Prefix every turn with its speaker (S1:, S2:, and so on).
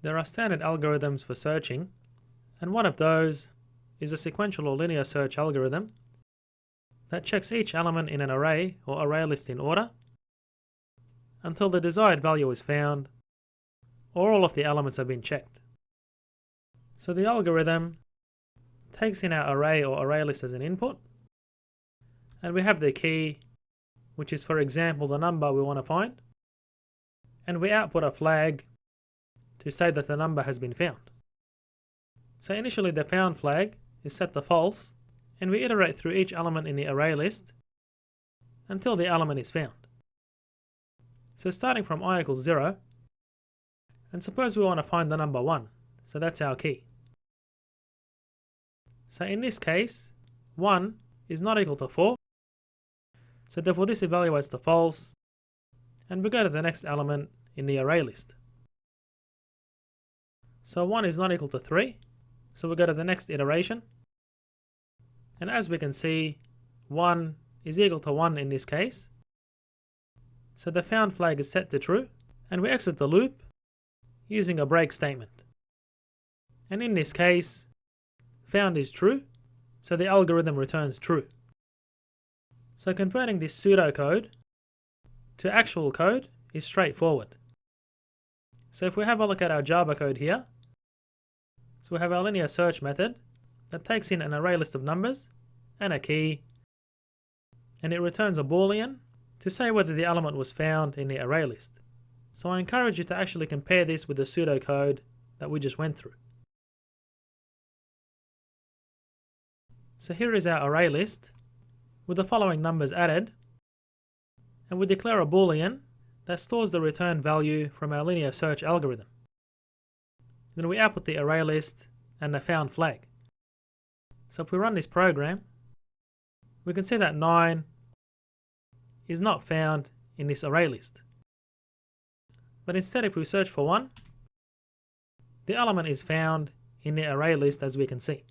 S1: There are standard algorithms for searching, and one of those is a sequential or linear search algorithm that checks each element in an array or array list in order until the desired value is found or all of the elements have been checked. So the algorithm takes in our array or array list as an input, and we have the key, which is for example the number we want to find, and we output a flag to say that the number has been found. So initially the found flag is set to false, and we iterate through each element in the array list until the element is found. So starting from I equals 0, and suppose we want to find the number 1, so that's our key. So in this case, 1 is not equal to 4, so therefore this evaluates to false, and we go to the next element in the array list. So 1 is not equal to 3, so we go to the next iteration, and as we can see, 1 is equal to 1 in this case, so the found flag is set to true, and we exit the loop using a break statement. And in this case, found is true, so the algorithm returns true. So converting this pseudocode to actual code is straightforward. So if we have a look at our Java code here, so we have our linear search method that takes in an array list of numbers and a key, and it returns a boolean to say whether the element was found in the array list. So I encourage you to actually compare this with the pseudocode that we just went through. So here is our array list with the following numbers added, and we declare a boolean that stores the return value from our linear search algorithm. Then we output the array list and the found flag. So if we run this program, we can see that 9 is not found in this array list. But instead, if we search for 1, the element is found in the array list, as we can see.